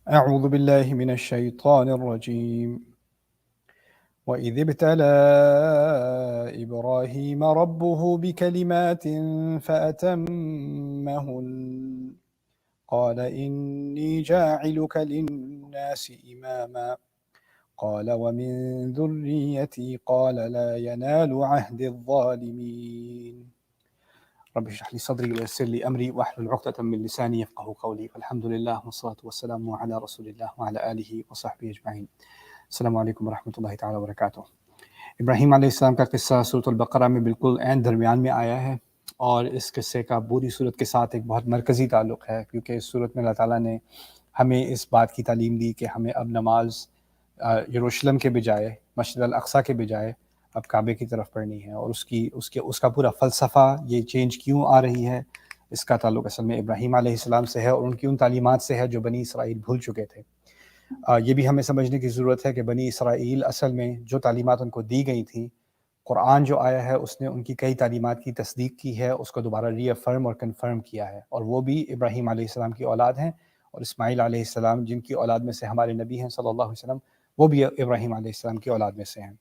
أعوذ بالله من الشيطان الرجيم وإذ ابتلى إبراهيم ربه بكلمات فأتمهن قال إني جاعلك للناس إماما قال ومن ذريتي قال لا ينال عهد الظالمين رب اشرح لي صدري ويسر لي أمري واحلل عقدة من لساني يفقهوا قولي والحمد لله والصلاة والسلام على رسول الله وعلى آله وصحبه أجمعين. السلام علیکم ورحمۃ اللہ تعالیٰ وبرکاتہ۔ ابراہیم علیہ السلام کا قصہ سورۃ البقرہ میں بالکل عین درمیان میں آیا ہے، اور اس قصے کا پوری صورت کے ساتھ ایک بہت مرکزی تعلق ہے، کیونکہ اس صورت میں اللہ تعالیٰ نے ہمیں اس بات کی تعلیم دی کہ ہمیں اب نماز یروشلم کے بجائے، مسجد الاقصیٰ کے بجائے اب کعبے کی طرف پڑھنی ہے، اور اس کا پورا فلسفہ، یہ چینج کیوں آ رہی ہے، اس کا تعلق اصل میں ابراہیم علیہ السلام سے ہے، اور ان کی ان تعلیمات سے ہے جو بنی اسرائیل بھول چکے تھے۔ یہ بھی ہمیں سمجھنے کی ضرورت ہے کہ بنی اسرائیل اصل میں جو تعلیمات ان کو دی گئی تھیں، قرآن جو آیا ہے اس نے ان کی کئی تعلیمات کی تصدیق کی ہے، اس کو دوبارہ ری افرم اور کنفرم کیا ہے، اور وہ بھی ابراہیم علیہ السلام کی اولاد ہیں، اور اسماعیل علیہ السلام جن کی اولاد میں سے ہمارے نبی ہیں صلی اللہ علیہ وسلم، وہ بھی ابراہیم علیہ السلام کی اولاد میں سے ہیں۔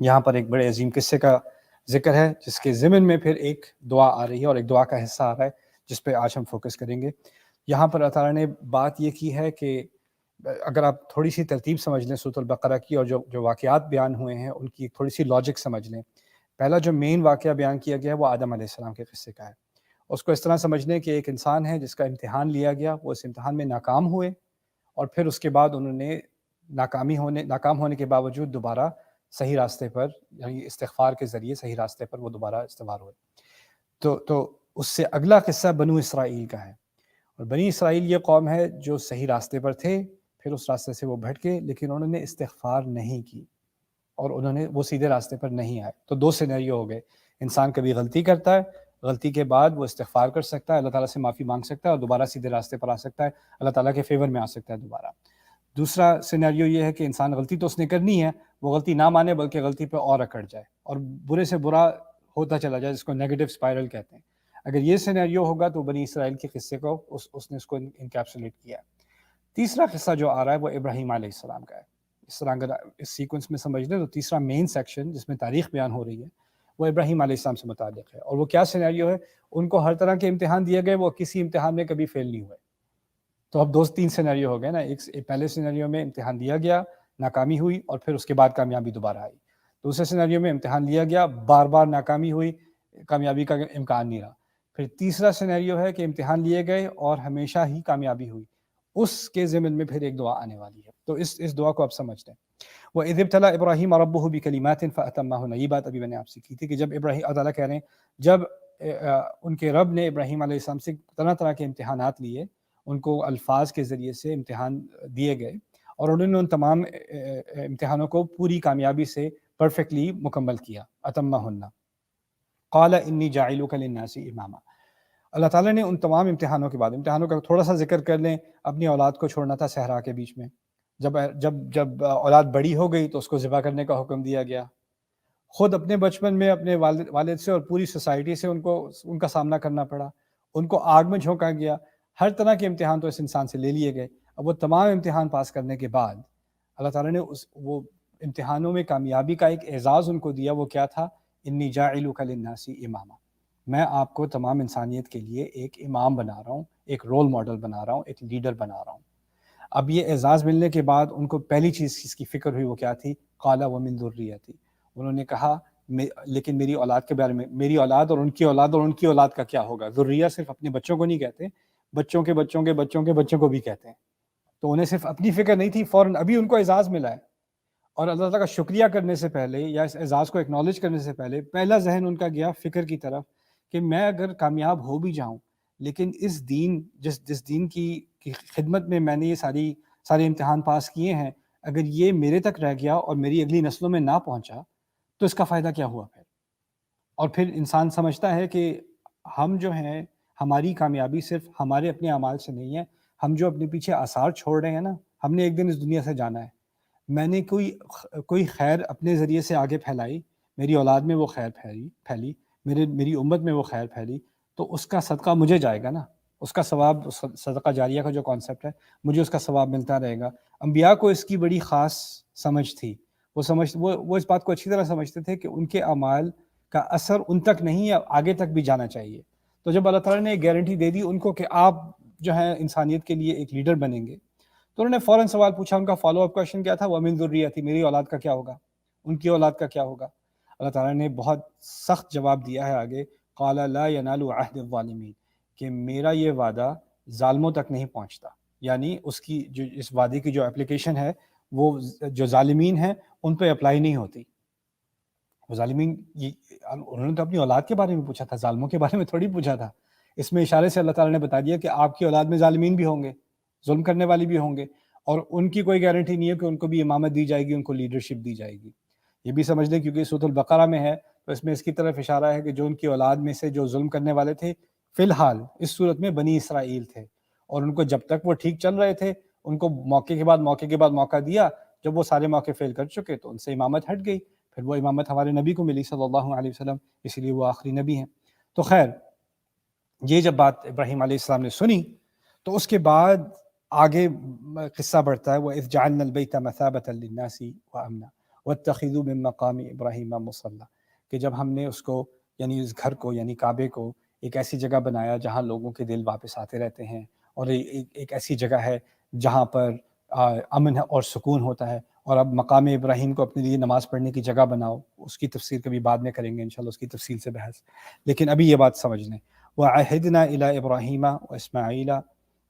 یہاں پر ایک بڑے عظیم قصے کا ذکر ہے، جس کے ضمن میں پھر ایک دعا آ رہی ہے، اور ایک دعا کا حصہ آ رہا ہے جس پہ آج ہم فوکس کریں گے۔ یہاں پر اللہ تعالیٰ نے بات یہ کی ہے کہ اگر آپ تھوڑی سی ترتیب سمجھ لیں سورۃ البقرہ کی، اور جو واقعات بیان ہوئے ہیں ان کی تھوڑی سی لاجک سمجھ لیں۔ پہلا جو مین واقعہ بیان کیا گیا ہے وہ آدم علیہ السلام کے قصے کا ہے۔ اس کو اس طرح سمجھ لیں کہ ایک انسان ہے جس کا امتحان لیا گیا، وہ اس امتحان میں ناکام ہوئے، اور پھر اس کے بعد انہوں نے ناکام ہونے کے باوجود دوبارہ صحیح راستے پر، یعنی استغفار کے ذریعے صحیح راستے پر وہ دوبارہ استوار ہوئے۔ تو اس سے اگلا قصہ بنو اسرائیل کا ہے، اور بنی اسرائیل یہ قوم ہے جو صحیح راستے پر تھے، پھر اس راستے سے وہ بھٹکے، لیکن انہوں نے استغفار نہیں کی، اور وہ سیدھے راستے پر نہیں آئے۔ تو دو سینیریو ہو گئے، انسان کبھی غلطی کرتا ہے، غلطی کے بعد وہ استغفار کر سکتا ہے، اللہ تعالیٰ سے معافی مانگ سکتا ہے، اور دوبارہ سیدھے راستے پر آ سکتا ہے، اللہ تعالیٰ کے فیور میں آ سکتا ہے دوبارہ۔ دوسرا سینیریو یہ ہے کہ انسان غلطی تو اس نے کرنی ہے، وہ غلطی نہ مانے بلکہ غلطی پہ اور اکڑ جائے، اور برے سے برا ہوتا چلا جائے، جس کو نیگیٹو اسپائرل کہتے ہیں۔ اگر یہ سینیریو ہوگا تو بنی اسرائیل کے قصے کو اس نے اس کو انکیپسولیٹ کیا ہے۔ تیسرا قصہ جو آ رہا ہے وہ ابراہیم علیہ السلام کا ہے۔ اس طرح اگر اس سیکوینس میں سمجھ لیں تو تیسرا مین سیکشن جس میں تاریخ بیان ہو رہی ہے وہ ابراہیم علیہ السلام سے متعلق ہے، اور وہ کیا سینیریو ہے؟ ان کو ہر طرح کے امتحان دیے گئے، وہ کسی امتحان میں کبھی فیل نہیں ہوئے۔ تو اب تین سینیریو ہو گئے نا، ایک پہلے سینیریو میں امتحان دیا گیا، ناکامی ہوئی، اور پھر اس کے بعد کامیابی دوبارہ آئی۔ دوسرے سینیریو میں امتحان لیا گیا، بار بار ناکامی ہوئی، کامیابی کا امکان نہیں رہا۔ پھر تیسرا سینیریو ہے کہ امتحان لیے گئے اور ہمیشہ ہی کامیابی ہوئی، اس کے ضمن میں پھر ایک دعا آنے والی ہے۔ تو اس دعا کو آپ سمجھ لیں۔ وَإِذِ ابْتَلَىٰ إِبْرَاهِيمَ رَبُّهُ بِكَلِمَاتٍ فَأَتَمَّهُنَّ، یہ بات ابھی میں نے آپ سے کی تھی کہ جب ابراہیم، اللہ تعالیٰ کہہ رہے ہیں جب ان کے رب نے ابراہیم علیہ السلام سے طرح طرح کے امتحانات لیے، ان کو الفاظ کے ذریعے سے امتحان دیے گئے، اور انہوں نے ان تمام امتحانوں کو پوری کامیابی سے پرفیکٹلی مکمل کیا۔ أَتَمَّهُنَّ قَالَ إِنِّي جَاعِلُكَ لِلنَّاسِ إِمَامًا، اللہ تعالیٰ نے ان تمام امتحانوں کے بعد، امتحانوں کا تھوڑا سا ذکر کر لیں، اپنی اولاد کو چھوڑنا تھا صحرا کے بیچ میں، جب اولاد بڑی ہو گئی تو اس کو ذبح کرنے کا حکم دیا گیا۔ خود اپنے بچپن میں اپنے والد سے اور پوری سوسائٹی سے ان کا سامنا کرنا پڑا، ان کو آگ میں جھونکا گیا، ہر طرح کے امتحان تو اس انسان سے لے لیے گئے۔ اب وہ تمام امتحان پاس کرنے کے بعد اللہ تعالیٰ نے وہ امتحانوں میں کامیابی کا ایک اعزاز ان کو دیا، وہ کیا تھا؟ انی جاعلک للناس اماما، میں آپ کو تمام انسانیت کے لیے ایک امام بنا رہا ہوں، ایک رول ماڈل بنا رہا ہوں، ایک لیڈر بنا رہا ہوں۔ اب یہ اعزاز ملنے کے بعد ان کو پہلی چیز جس کی فکر ہوئی وہ کیا تھی؟ قال ومن ذریتی، انہوں نے کہا لیکن میری اولاد کے بارے میں، میری اولاد اور ان کی اولاد اور ان کی اولاد کا کیا ہوگا؟ ذریہ صرف اپنے بچوں کو نہیں کہتے، بچوں کے بچوں کے بچوں کے بچوں کو بھی کہتے ہیں۔ تو انہیں صرف اپنی فکر نہیں تھی، فوراً ابھی ان کو اعزاز ملا ہے، اور اللہ تعالیٰ کا شکریہ کرنے سے پہلے یا اس اعزاز کو اکنالج کرنے سے پہلے پہلا ذہن ان کا گیا فکر کی طرف کہ میں اگر کامیاب ہو بھی جاؤں، لیکن اس دین جس دین کی خدمت میں میں نے یہ سارے امتحان پاس کیے ہیں، اگر یہ میرے تک رہ گیا اور میری اگلی نسلوں میں نہ پہنچا تو اس کا فائدہ کیا ہوا پھر؟ اور پھر انسان سمجھتا ہے کہ ہم جو ہیں، ہماری کامیابی صرف ہمارے اپنے اعمال سے نہیں ہے، ہم جو اپنے پیچھے آثار چھوڑ رہے ہیں نا، ہم نے ایک دن اس دنیا سے جانا ہے۔ میں نے کوئی خیر اپنے ذریعے سے آگے پھیلائی، میری اولاد میں وہ خیر پھیلی، میری امت میں وہ خیر پھیلی، تو اس کا صدقہ مجھے جائے گا نا۔ اس کا ثواب، صدقہ جاریہ کا جو کانسیپٹ ہے، مجھے اس کا ثواب ملتا رہے گا۔ انبیاء کو اس کی بڑی خاص سمجھ تھی، وہ اس بات کو اچھی طرح سمجھتے تھے کہ ان کے اعمال کا اثر ان تک نہیں ہے، آگے تک بھی جانا چاہیے۔ تو جب اللہ تعالیٰ نے ایک گارنٹی دے دی ان کو کہ آپ جو ہے انسانیت کے لیے ایک لیڈر بنیں گے، تو انہوں نے فوراً سوال پوچھا۔ ان کا فالو اپ کویشچن کیا تھا؟ وَمِن ذُرِّيَّتِي، میری اولاد کا کیا ہوگا، ان کی اولاد کا کیا ہوگا؟ اللہ تعالیٰ نے بہت سخت جواب دیا ہے آگے، قال لا ينال عہد الظالمین، کہ میرا یہ وعدہ ظالموں تک نہیں پہنچتا، یعنی اس کی جو اس وعدے کی جو اپلیکیشن ہے وہ جو ظالمین ہیں ان پہ اپلائی نہیں ہوتی۔ وہ ظالمین، انہوں نے تو اپنی اولاد کے بارے میں پوچھا تھا، ظالموں کے بارے میں تھوڑی پوچھا تھا۔ اس میں اشارے سے اللہ تعالیٰ نے بتا دیا کہ آپ کی اولاد میں ظالمین بھی ہوں گے، ظلم کرنے والی بھی ہوں گے، اور ان کی کوئی گارنٹی نہیں ہے کہ ان کو بھی امامت دی جائے گی، ان کو لیڈرشپ دی جائے گی۔ یہ بھی سمجھ لیں کیونکہ سورۃ البقرہ میں ہے تو اس میں اس کی طرف اشارہ ہے کہ جو ان کی اولاد میں سے جو ظلم کرنے والے تھے فی الحال اس صورت میں بنی اسرائیل تھے، اور ان کو جب تک وہ ٹھیک چل رہے تھے ان کو موقع کے بعد موقع دیا، جب وہ سارے موقع فیل کر چکے تو ان سے امامت ہٹ گئی، پھر وہ امامت ہمارے نبی کو ملی صلی اللہ علیہ وسلم، اسی لیے وہ آخری نبی ہیں۔ تو خیر، یہ جب بات ابراہیم علیہ السلام نے سنی تو اس کے بعد آگے قصہ بڑھتا ہے، وَإِذْ جَعَلْنَا الْبَيْتَ مَثَابَةً لِلنَّاسِ وَأَمْنًا وَاتَّخِذُوا مِن مَّقَامِ إِبْرَاهِيمَ مُصَلًّى، کہ جب ہم نے اس کو، یعنی اس گھر کو، یعنی کعبے کو ایک ایسی جگہ بنایا جہاں لوگوں کے دل واپس آتے رہتے ہیں، اور ایک ایسی جگہ ہے جہاں پر امن اور سکون ہوتا ہے، اور اب مقام ابراہیم کو اپنے لیے نماز پڑھنے کی جگہ بناؤ۔ اس کی تفسیر کبھی بعد میں کریں گے انشاءاللہ، اس کی تفصیل سے بحث، لیکن ابھی یہ بات سمجھ لیں۔ وَعَهِدْنَا إِلَىٰ إِبْرَاهِيمَ وَإِسْمَاعِيلَ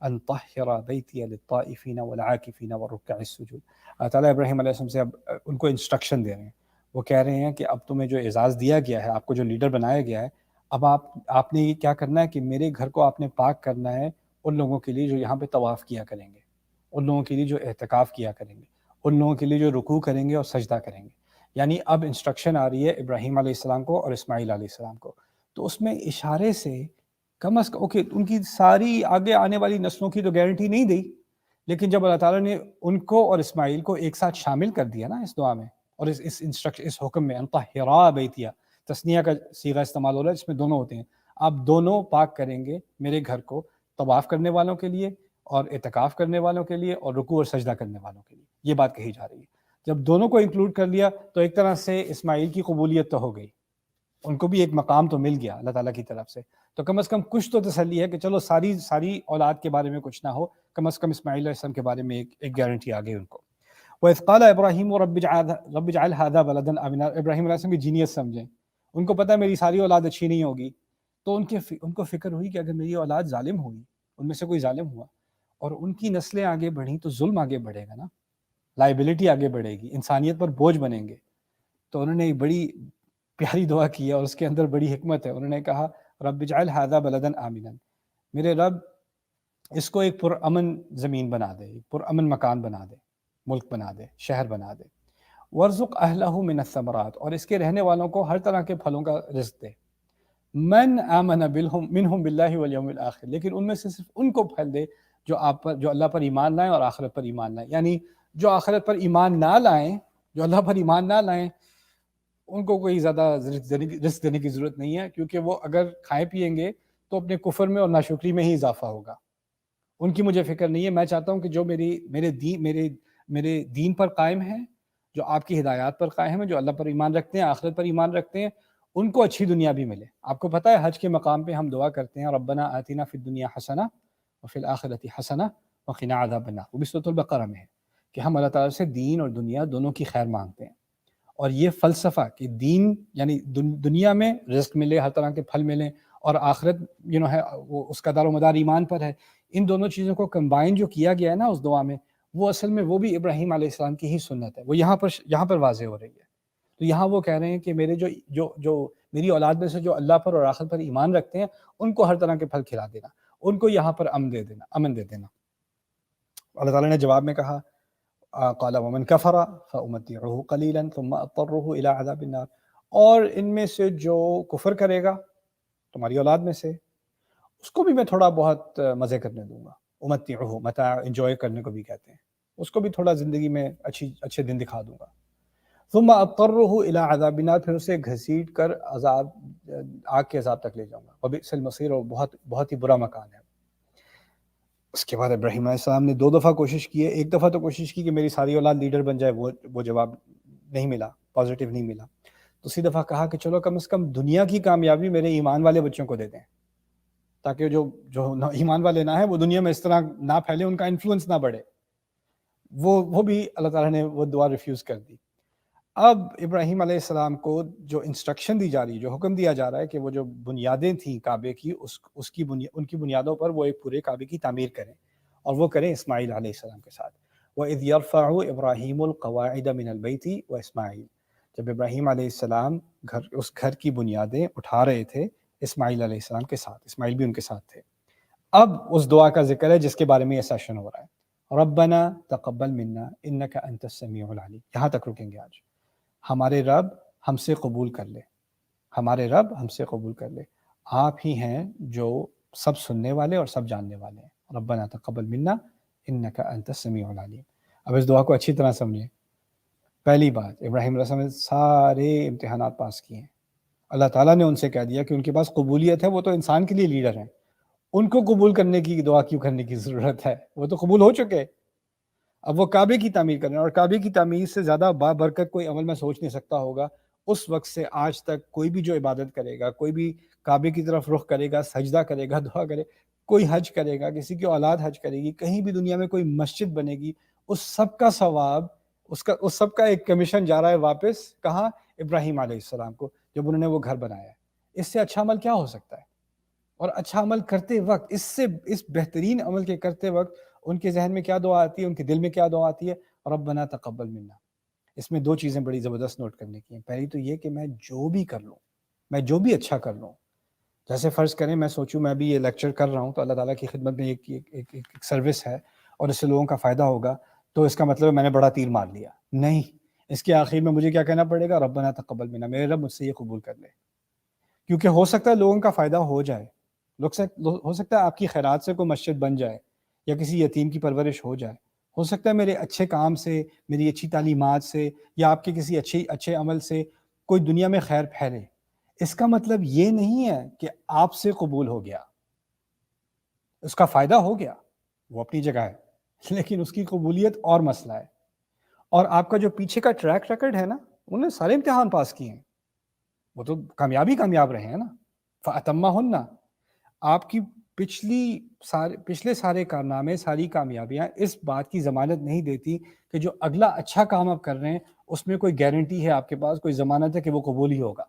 أَن طَهِّرَ بَيْتِيَ لِلطَّائِفِينَ وَالْعَاكِفِينَ وَالرُّكَّعِ السُّجُودِ۔ اللہ تعالیٰ ابراہیم علیہ السلام سے اب ان کو انسٹرکشن دے رہے ہیں، وہ کہہ رہے ہیں کہ اب تمہیں جو اعزاز دیا گیا ہے، آپ کو جو لیڈر بنایا گیا ہے، اب آپ نے یہ کیا کرنا ہے کہ میرے گھر کو آپ نے پاک کرنا ہے ان لوگوں کے لیے جو یہاں پہ طواف کیا کریں گے، ان لوگوں کے لیے جو اعتکاف کیا کریں گے، ان لوگوں کے لیے جو رکوع کریں گے اور سجدہ کریں گے۔ یعنی اب انسٹرکشن آ رہی ہے ابراہیم علیہ السلام کو اور اسماعیل علیہ السلام کو، تو اس میں اشارے سے کم از کم اوکے ان کی ساری آگے آنے والی نسلوں کی تو گارنٹی نہیں دی، لیکن جب اللہ تعالیٰ نے ان کو اور اسماعیل کو ایک ساتھ شامل کر دیا نا اس دعا میں اور اس انسٹرکشن، اس حکم میں، انطہرا بیتیا، تثنیہ کا صیغہ استعمال ہو رہا ہے جس میں دونوں ہوتے ہیں، آپ دونوں پاک کریں گے میرے گھر کو طواف کرنے والوں کے لیے اور اعتکاف کرنے والوں کے لیے اور رکوع اور سجدہ کرنے والوں کے لیے، یہ بات کہی جا رہی ہے۔ جب دونوں کو انکلوڈ کر لیا تو ایک طرح سے اسماعیل کی قبولیت تو ہو گئی، ان کو بھی ایک مقام تو مل گیا اللہ تعالیٰ کی طرف سے، تو کم از کم کچھ تو تسلی ہے کہ چلو ساری اولاد کے بارے میں کچھ نہ ہو، کم از کم اسماعیل علیہ السلام کے بارے میں ایک گارنٹی آ گئی ان کو۔ وَإِذْ قَالَ إِبْرَاهِيمُ رَبِّ اجْعَلْ هَٰذَا بَلَدًا آمِنًا، ابراہیم علیہ السلام کی جینیس سمجھیں، ان کو پتہ ہے میری ساری اولاد اچھی نہیں ہوگی، تو ان کو فکر ہوئی کہ اگر میری اولاد ظالم ہوئی، ان میں سے کوئی ظالم ہوا اور ان کی نسلیں آگے بڑھیں تو ظلم آگے بڑھے گا نا، لائبلٹی آگے بڑھے گی، انسانیت پر بوجھ بنیں گے۔ تو انہوں نے ایک بڑی پیاری دعا کی ہے اور اس کے اندر بڑی حکمت ہے، انہوں نے کہا رب اجعل ھذا بلدا آمنا، میرے رب اس کو ایک پرامن زمین بنا دے، ایک پرامن مکان بنا دے، ملک بنا دے، شہر بنا دے، وارزق اہلہ من الثمرات، اور اس کے رہنے والوں کو ہر طرح کے پھلوں کا رزق دے، من آمن منہم باللہ والیوم الآخر، لیکن ان میں سے صرف ان کو پھل دے جو اللہ پر ایمان لائیں اور آخرت پر ایمان لائیں، یعنی جو آخرت پر ایمان نہ لائیں، جو اللہ پر ایمان نہ لائیں، ان کو کوئی زیادہ رزق دینے کی ضرورت نہیں ہے، کیونکہ وہ اگر کھائیں پیئیں گے تو اپنے کفر میں اور ناشکری میں ہی اضافہ ہوگا، ان کی مجھے فکر نہیں ہے۔ میں چاہتا ہوں کہ جو میرے دین پر قائم ہیں، جو آپ کی ہدایات پر قائم ہیں، جو اللہ پر ایمان رکھتے ہیں، آخرت پر ایمان رکھتے ہیں، ان کو اچھی دنیا بھی ملے۔ آپ کو پتہ ہے حج کے مقام پہ ہم دعا کرتے ہیں ربنا آتنا فی الدنیا حسنہ وفی الآخرۃ حسنہ وقنا عذاب النار، وہ بھی سورۃ البقرہ میں ہے کہ ہم اللہ تعالیٰ سے دین اور دنیا دونوں کی خیر مانگتے ہیں، اور یہ فلسفہ کہ دین یعنی دنیا میں رزق ملے، ہر طرح کے پھل ملیں، اور آخرت ہے وہ اس کا دار و مدار ایمان پر ہے، ان دونوں چیزوں کو کمبائن جو کیا گیا ہے نا اس دعا میں، وہ اصل میں وہ بھی ابراہیم علیہ السلام کی ہی سنت ہے، وہ یہاں پر واضح ہو رہی ہے۔ تو یہاں وہ کہہ رہے ہیں کہ میرے جو میری اولاد میں سے جو اللہ پر اور آخرت پر ایمان رکھتے ہیں ان کو ہر طرح کے پھل کھلا دینا، ان کو یہاں پر امن دے دینا۔ اللہ تعالیٰ نے جواب میں کہا قال ومن کفر فامتعه قلیلا ثم اضطره الى عذاب النار، اور ان میں سے جو کفر کرے گا تمہاری اولاد میں سے، اس کو بھی میں تھوڑا بہت مزے کرنے دوں گا، امتعه متاع انجوائے کرنے کو بھی کہتے ہیں، اس کو بھی تھوڑا زندگی میں اچھے دن دکھا دوں گا، ثم اضطره الى عذاب النار، پھر اسے گھسیٹ کر آگ کے عذاب تک لے جاؤں گا، وبئس المصیر، اور بہت ہی برا مکان ہے۔ اس کے بعد ابراہیم علیہ السلام نے 2 دفعہ کوشش کی ہے. ایک دفعہ تو کوشش کی کہ میری ساری اولاد لیڈر بن جائے، وہ جواب نہیں ملا، پازیٹیو نہیں ملا. دوسری دفعہ کہا کہ چلو کم از کم دنیا کی کامیابی میرے ایمان والے بچوں کو دے دیں، تاکہ جو ایمان والے نہ ہیں وہ دنیا میں اس طرح نہ پھیلے، ان کا انفلوئنس نہ بڑھے. وہ بھی اللہ تعالیٰ نے وہ دعا ریفیوز کر دی. اب ابراہیم علیہ السلام کو جو انسٹرکشن دی جا رہی، جو حکم دیا جا رہا ہے کہ وہ جو بنیادیں تھیں کعبے کی، ان کی بنیادوں پر وہ ایک پورے کعبے کی تعمیر کریں، اور وہ کریں اسماعیل علیہ السلام کے ساتھ. وَإِذْ يَرْفَعُ إِبْرَاهِيمُ الْقَوَاعِدَ مِنَ الْبَيْتِ وَإِسْمَاعِيلُ، جب ابراہیم علیہ السلام اس گھر کی بنیادیں اٹھا رہے تھے اسماعیل علیہ السلام کے ساتھ، اسماعیل بھی ان کے ساتھ تھے. اب اس دعا کا ذکر ہے جس کے بارے میں یہ سیشن ہو رہا ہے. ربنا تقبل منا انک انت السمیع العلیم. یہاں تک رکیں گے آج. ہمارے رب ہم سے قبول کر لے، ہمارے رب ہم سے قبول کر لے، آپ ہی ہیں جو سب سننے والے اور سب جاننے والے ہیں. ربنا تقبل منا انک انت السمیع العلیم. اب اس دعا کو اچھی طرح سمجھیں. پہلی بات، ابراہیم علیہ السلام نے سارے امتحانات پاس کیے ہیں. اللہ تعالیٰ نے ان سے کہہ دیا کہ ان کے پاس قبولیت ہے، وہ تو انسان کے لیے لیڈر ہیں، ان کو قبول کرنے کی دعا کیوں کرنے کی ضرورت ہے؟ وہ تو قبول ہو چکے. اب وہ کعبے کی تعمیر کریں، اور کعبے کی تعمیر سے زیادہ بابرکت کوئی عمل میں سوچ نہیں سکتا ہوگا. اس وقت سے آج تک کوئی بھی جو عبادت کرے گا، کوئی بھی کعبے کی طرف رخ کرے گا، سجدہ کرے گا، دعا کرے، کوئی حج کرے گا، کسی کی اولاد حج کرے گی، کہیں بھی دنیا میں کوئی مسجد بنے گی، اس سب کا ثواب، اس سب کا ایک کمیشن جا رہا ہے واپس کہاں؟ ابراہیم علیہ السلام کو، جب انہوں نے وہ گھر بنایا ہے. اس سے اچھا عمل کیا ہو سکتا ہے؟ اور اچھا عمل کرتے وقت، اس بہترین عمل کے کرتے وقت ان کے ذہن میں کیا دعا آتی ہے، ان کے دل میں کیا دعا آتی ہے؟ ربنا تقبل منا. اس میں 2 چیزیں بڑی زبردست نوٹ کرنے کی ہیں. پہلی تو یہ کہ میں جو بھی کر لوں، میں جو بھی اچھا کر لوں، جیسے فرض کریں میں سوچوں میں بھی یہ لیکچر کر رہا ہوں تو اللہ تعالیٰ کی خدمت میں ایک سروس ہے اور اس سے لوگوں کا فائدہ ہوگا، تو اس کا مطلب ہے میں نے بڑا تیر مار لیا. نہیں، اس کے آخر میں مجھے کیا کہنا پڑے گا؟ ربنا تقبل منا، میرے رب مجھ سے یہ قبول کر لے. کیونکہ ہو سکتا ہے لوگوں کا فائدہ ہو جائے، ہو سکتا ہے آپ کی خیرات سے کوئی مسجد بن جائے، یا کسی یتیم کی پرورش ہو جائے، ہو سکتا ہے میرے اچھے کام سے، میری اچھی تعلیمات سے، یا آپ کے کسی اچھے عمل سے کوئی دنیا میں خیر پھیلے. اس کا مطلب یہ نہیں ہے کہ آپ سے قبول ہو گیا. اس کا فائدہ ہو گیا، وہ اپنی جگہ ہے، لیکن اس کی قبولیت اور مسئلہ ہے. اور آپ کا جو پیچھے کا ٹریک ریکارڈ ہے نا، انہوں نے سارے امتحان پاس کیے ہیں، وہ تو کامیاب رہے ہیں نا. فَأَتَمَّهُنَّ، آپ کی پچھلے سارے کارنامے، ساری کامیابیاں اس بات کی ضمانت نہیں دیتی کہ جو اگلا اچھا کام آپ کر رہے ہیں اس میں کوئی گارنٹی ہے آپ کے پاس، کوئی ضمانت ہے کہ وہ قبول ہی ہوگا.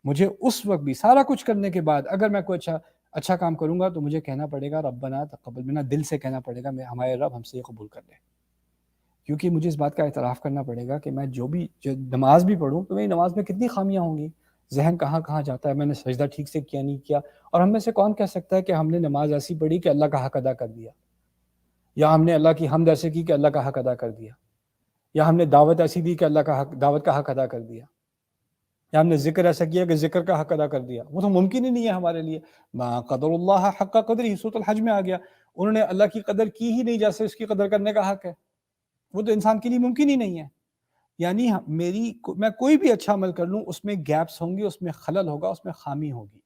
مجھے اس وقت بھی سارا کچھ کرنے کے بعد اگر میں کوئی اچھا کام کروں گا تو مجھے کہنا پڑے گا ربنا تقبل منا، دل سے کہنا پڑے گا ہمارے رب ہم سے یہ قبول کر لے. کیونکہ مجھے اس بات کا اعتراف کرنا پڑے گا کہ میں جو نماز بھی پڑھوں تو میری نماز میں کتنی خامیاں ہوں گی. ذہن کہاں جاتا ہے، میں نے سجدہ ٹھیک سے کیا نہیں کیا. اور ہم میں سے کون کہہ سکتا ہے کہ ہم نے نماز ایسی پڑھی کہ اللہ کا حق ادا کر دیا، یا ہم نے اللہ کی حمد ایسے کی کہ اللہ کا حق ادا کر دیا، یا ہم نے دعوت ایسی دی کہ دعوت کا حق ادا کر دیا، یا ہم نے ذکر ایسا کیا کہ ذکر کا حق ادا کر دیا. وہ تو ممکن ہی نہیں ہے ہمارے لیے. ما قدر اللہ حق قدرہ، سورۃ الحج میں آ گیا. انہوں نے اللہ کی قدر کی ہی نہیں جیسے اس کی قدر کرنے کا حق ہے. وہ تو انسان کے لیے ممکن ہی نہیں ہے. یعنی میں کوئی بھی اچھا عمل کر لوں اس میں گیپس ہوں گی، اس میں خلل ہوگا، اس میں خامی ہوگی،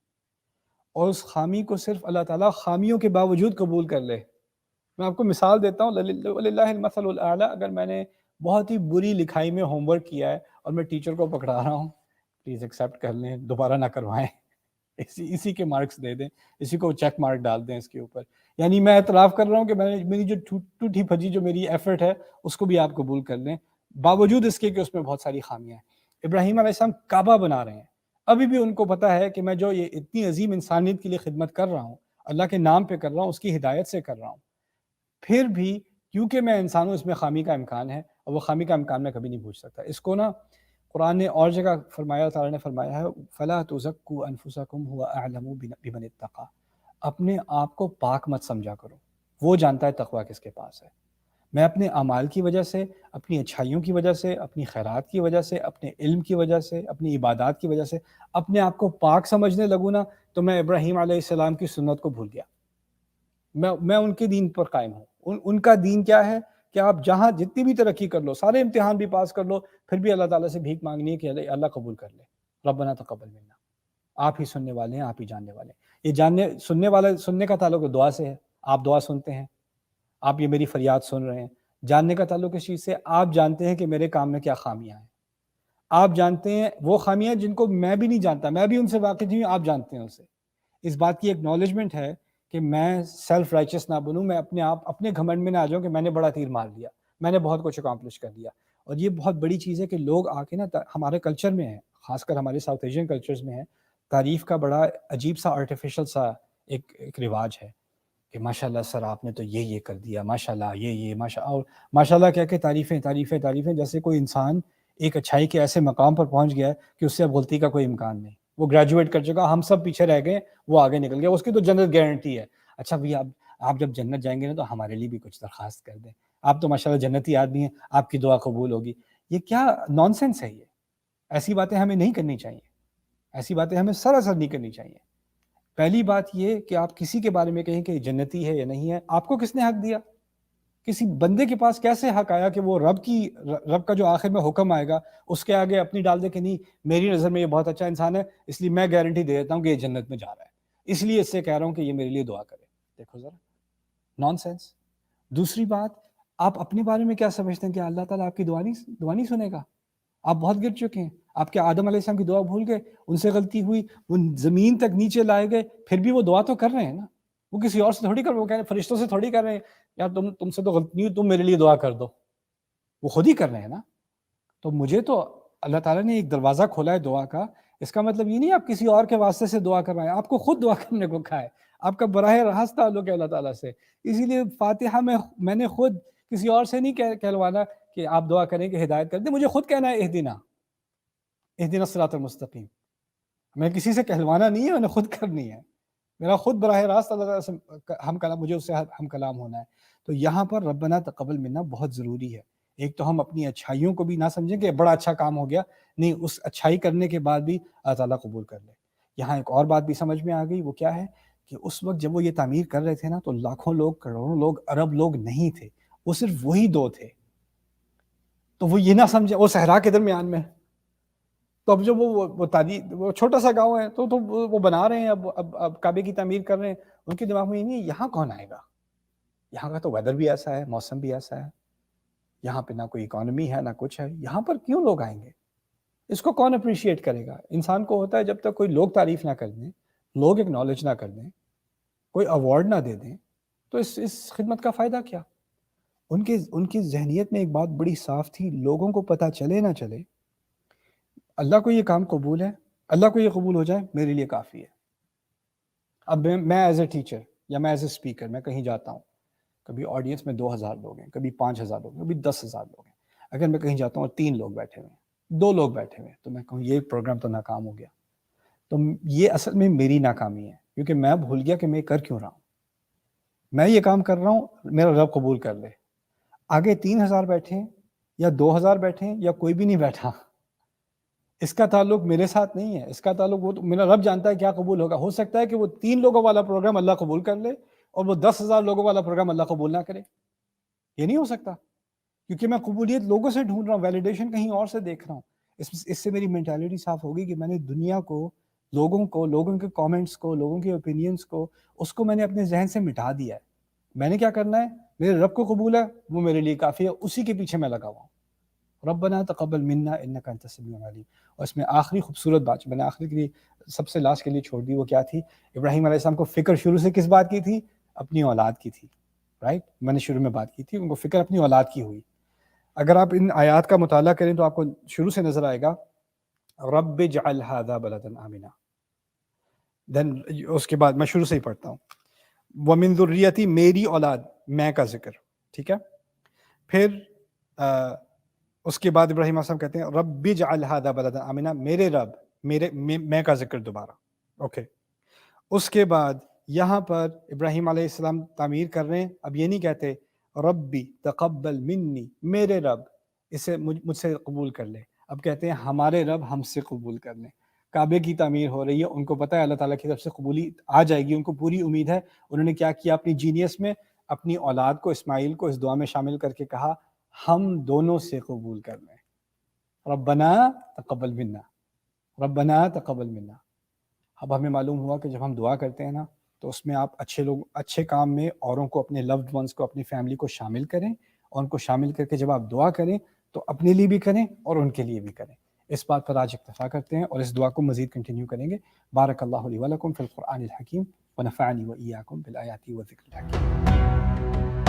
اور اس خامی کو صرف اللہ تعالیٰ خامیوں کے باوجود قبول کر لے. میں آپ کو مثال دیتا ہوں، وَلِلَّهِ الْمَثَلُ الْأَعْلَىٰ. اگر میں نے بہت ہی بری لکھائی میں ہوم ورک کیا ہے اور میں ٹیچر کو پکڑا رہا ہوں، پلیز ایکسیپٹ کر لیں، دوبارہ نہ کروائیں، اسی کے مارکس دے دیں، اسی کو چیک مارک ڈال دیں اس کے اوپر. یعنی میں اعتراف کر رہا ہوں کہ میری جو ٹوٹی پھجی جو میری ایفرٹ ہے اس کو بھی آپ قبول کر لیں، باوجود اس کے کہ اس میں بہت ساری خامیاں ہیں. ابراہیم علیہ السلام کعبہ بنا رہے ہیں، ابھی بھی ان کو پتا ہے کہ میں جو یہ اتنی عظیم انسانیت کے لیے خدمت کر رہا ہوں، اللہ کے نام پہ کر رہا ہوں، اس کی ہدایت سے کر رہا ہوں، پھر بھی کیونکہ میں انسان ہوں اس میں خامی کا امکان ہے، اور وہ خامی کا امکان میں کبھی نہیں پوچھ سکتا. اس کو نا قرآن نے اور جگہ فرمایا، تعالیٰ نے فرمایا ہے فَلَا تُزَكُّوا أَنفُسَكُمْ هُوَ أَعْلَمُ بِمَنِ اتَّقَىٰ. اپنے آپ کو پاک مت سمجھا کرو، وہ جانتا ہے تقویٰ کس کے پاس ہے. میں اپنے اعمال کی وجہ سے، اپنی اچھائیوں کی وجہ سے، اپنی خیرات کی وجہ سے، اپنے علم کی وجہ سے، اپنی عبادات کی وجہ سے اپنے آپ کو پاک سمجھنے لگوں نا تو میں ابراہیم علیہ السلام کی سنت کو بھول گیا. میں ان کے دین پر قائم ہوں. ان کا دین کیا ہے کہ آپ جہاں جتنی بھی ترقی کر لو، سارے امتحان بھی پاس کر لو، پھر بھی اللہ تعالیٰ سے بھیک مانگنی ہے کہ اللہ قبول کر لے. ربنا تقبل منا. آپ ہی سننے والے ہیں، آپ ہی جاننے والے ہیں. یہ سننے کا تعلق دعا سے ہے. آپ دعا سنتے ہیں، آپ یہ میری فریاد سن رہے ہیں۔ جاننے کا تعلق اس چیز سے، آپ جانتے ہیں کہ میرے کام میں کیا خامیاں ہیں، آپ جانتے ہیں وہ خامیاں جن کو میں بھی نہیں جانتا، میں بھی ان سے واقف نہیں ہوں، آپ جانتے ہیں اسے۔ اس بات کی ایکنالجمنٹ ہے کہ میں سیلف رائچس نہ بنوں، میں اپنے آپ اپنے گھمنڈ میں نہ آ جاؤں کہ میں نے بڑا تیر مار لیا، میں نے بہت کچھ اکامپلش کر لیا۔ اور یہ بہت بڑی چیز ہے کہ لوگ آ کے نا ہمارے کلچر میں ہے، خاص کر ہمارے ساؤتھ ایشین کلچرز میں ہے، تعریف کا بڑا عجیب سا آرٹیفیشل سا ایک رواج ہے کہ ماشاء اللہ سر آپ نے تو یہ کر دیا، ماشاء اللہ یہ اور ماشاء اللہ کہہ کے تعریفیں تعریفیں تعریفیں، جیسے کوئی انسان ایک اچھائی کے ایسے مقام پر پہنچ گیا ہے کہ اس سے اب غلطی کا کوئی امکان نہیں، وہ گریجویٹ کر چکا، ہم سب پیچھے رہ گئے، وہ آگے نکل گیا، اس کی تو جنت گارنٹی ہے۔ اچھا بھئی آپ جب جنت جائیں گے نا تو ہمارے لیے بھی کچھ درخواست کر دیں، آپ تو ماشاء اللہ جنتی آدمی ہیں، آپ کی دعا قبول ہوگی۔ یہ کیا نان سینس ہے؟ یہ ایسی باتیں ہمیں نہیں کرنی چاہیے، ایسی باتیں ہمیں سراسر نہیں کرنی چاہیے۔ پہلی بات یہ کہ آپ کسی کے بارے میں کہیں کہ جنتی ہے یا نہیں ہے، آپ کو کس نے حق دیا؟ کسی بندے کے پاس کیسے حق آیا کہ وہ رب کا جو آخر میں حکم آئے گا اس کے آگے اپنی ڈال دے کہ نہیں میری نظر میں یہ بہت اچھا انسان ہے اس لیے میں گارنٹی دے دیتا ہوں کہ یہ جنت میں جا رہا ہے، اس لیے اس سے کہہ رہا ہوں کہ یہ میرے لیے دعا کرے۔ دیکھو ذرا، نان سینس۔ دوسری بات، آپ اپنے بارے میں کیا سمجھتے ہیں کہ اللہ تعالیٰ آپ کی دعا نہیں سنے گا؟ آپ بہت گر چکے ہیں، آپ کے آدم علیہ السلام کی دعا بھول گئے، ان سے غلطی ہوئی، وہ زمین تک نیچے لائے گئے، پھر بھی وہ دعا تو کر رہے ہیں نا، وہ کسی اور سے تھوڑی کر رہے، وہ کہہ رہے ہیں فرشتوں سے تھوڑی کر رہے ہیں یار تم سے تو غلطی نہیں ہوئی، تم میرے لیے دعا کر دو، وہ خود ہی کر رہے ہیں نا۔ تو مجھے تو اللہ تعالیٰ نے ایک دروازہ کھولا ہے دعا کا، اس کا مطلب یہ نہیں آپ کسی اور کے واسطے سے دعا کروائیں، آپ کو خود دعا کرنے کو کہا ہے، آپ کا براہ راست تعلق ہے اللہ تعالیٰ سے۔ اسی لیے فاتحہ میں نے خود کسی اور سے نہیں کہلوانا کہ آپ دعا کریں کہ ہدایت کر دیں، مجھے خود کہنا ہے اہدنا الصراط المستقیم، میں کسی سے کہلوانا نہیں ہے، میں نے خود کرنی ہے، میرا خود براہ راست اللہ تعالیٰ سے ہم کلام، مجھے اس سے ہم کلام ہونا ہے۔ تو یہاں پر ربنا تقبل منا بہت ضروری ہے۔ ایک تو ہم اپنی اچھائیوں کو بھی نہ سمجھیں کہ بڑا اچھا کام ہو گیا، نہیں، اس اچھائی کرنے کے بعد بھی اللہ تعالیٰ قبول کر لے۔ یہاں ایک اور بات بھی سمجھ میں آ گئی، وہ کیا ہے کہ اس وقت جب وہ یہ تعمیر کر رہے تھے نا تو لاکھوں لوگ، کروڑوں لوگ، ارب لوگ نہیں تھے، وہ صرف وہی دو تھے۔ تو وہ یہ نہ سمجھے وہ صحرا کے درمیان میں، تو اب جب وہ چھوٹا سا گاؤں ہے تو وہ بنا رہے ہیں، اب کعبے کی تعمیر کر رہے ہیں، ان کے دماغ میں یہ نہیں یہاں کون آئے گا، یہاں کا تو ویدر بھی ایسا ہے، موسم بھی ایسا ہے، یہاں پہ نہ کوئی اکانومی ہے نہ کچھ ہے، یہاں پر کیوں لوگ آئیں گے، اس کو کون اپریشیٹ کرے گا؟ انسان کو ہوتا ہے جب تک کوئی لوگ تعریف نہ کر دیں، لوگ اکنالج نہ کر دیں، کوئی ایوارڈ نہ دے دیں، تو اس خدمت کا فائدہ کیا؟ ان کی ذہنیت میں ایک بات بڑی صاف تھی، لوگوں کو پتہ چلے نہ چلے، اللہ کو یہ کام قبول ہے، اللہ کو یہ قبول ہو جائے میرے لیے کافی ہے۔ اب میں ایز اے ٹیچر یا میں ایز اے اسپیکر میں کہیں جاتا ہوں، کبھی آڈینس میں 2000 لوگ ہیں، کبھی 5000 لوگ ہیں، کبھی 10,000 لوگ ہیں، اگر میں کہیں جاتا ہوں اور 3 لوگ بیٹھے ہوئے ہیں، 2 لوگ بیٹھے ہوئے ہیں، تو میں کہوں یہ پروگرام تو ناکام ہو گیا، تو یہ اصل میں میری ناکامی ہے، کیونکہ میں بھول گیا کہ میں کر کیوں رہا ہوں، میں یہ کام کر رہا ہوں میرا رب قبول کر لے، آگے 3000 بیٹھے ہیں یا 2000 بیٹھے ہیں یا کوئی بھی نہیں بیٹھا، اس کا تعلق میرے ساتھ نہیں ہے، اس کا تعلق وہ تو میرا رب جانتا ہے کیا قبول ہوگا۔ ہو سکتا ہے کہ وہ 3 لوگوں والا پروگرام اللہ قبول کر لے اور وہ 10,000 لوگوں والا پروگرام اللہ قبول نہ کرے، یہ نہیں ہو سکتا، کیونکہ میں قبولیت لوگوں سے ڈھونڈ رہا ہوں، ویلیڈیشن کہیں اور سے دیکھ رہا ہوں۔ اس سے میری مینٹیلٹی صاف ہوگی کہ میں نے دنیا کو، لوگوں کے کامنٹس کو، لوگوں کے اوپینینز کو، اس کو میں نے اپنے ذہن سے مٹا دیا ہے۔ میں نے کیا کرنا ہے، میرے رب کو قبول ہے وہ میرے لیے کافی ہے، اسی کے پیچھے میں لگا ہوا ہوں۔ ربنا تقبل منا انک انت السمیع العلیم۔ اور اس میں آخری خوبصورت بات میں نے آخری کے لیے سب سے لاسٹ کے لیے چھوڑ دی، وہ کیا تھی؟ ابراہیم علیہ السلام کو فکر شروع سے کس بات کی تھی؟ اپنی اولاد کی تھی، رائٹ؟ میں نے شروع میں بات کی تھی، ان کو فکر اپنی اولاد کی ہوئی۔ اگر آپ ان آیات کا مطالعہ کریں تو آپ کو شروع سے نظر آئے گا رب اجعل ھذا بلدا آمنا، دین اس کے بعد میں شروع سے ہی پڑھتا ہوں، ومن ذریتی، میری اولاد، میں کا ذکر، ٹھیک ہے؟ پھر اس کے بعد ابراہیم علیہ السلام کہتے ہیں رب اجعل ھذا بلدا آمنا، میرے رب، میں کا ذکر دوبارہ، اوکے۔ اس کے بعد یہاں پر ابراہیم علیہ السلام تعمیر کر رہے ہیں، اب یہ نہیں کہتے ربی تقبل منی، میرے رب اسے مجھ سے قبول کر لے، اب کہتے ہیں ہمارے رب ہم سے قبول کر لیں۔ کعبے کی تعمیر ہو رہی ہے، ان کو پتہ ہے اللہ تعالیٰ کی طرف سے قبولی آ جائے گی، ان کو پوری امید ہے۔ انہوں نے کیا کیا؟ اپنی جینیس میں اپنی اولاد کو، اسماعیل کو، اس دعا میں شامل کر کے کہا ہم دونوں سے قبول کر لیں، ربنا تقبل منا، ربنا تقبل منا۔ اب ہمیں معلوم ہوا کہ جب ہم دعا کرتے ہیں نا تو اس میں آپ اچھے کام میں اوروں کو، اپنے لوڈ ونس کو، اپنی فیملی کو شامل کریں، اور ان کو شامل کر کے جب آپ دعا کریں تو اپنے لیے بھی کریں اور ان کے لیے بھی کریں۔ اس بات پر آج اکتفا کرتے ہیں اور اس دعا کو مزید کنٹینیو کریں گے۔ بارک اللہ لی ولکم فی القرآن الحکیم ونفعنی وإیاکم بالآیات والذکر الحکیم۔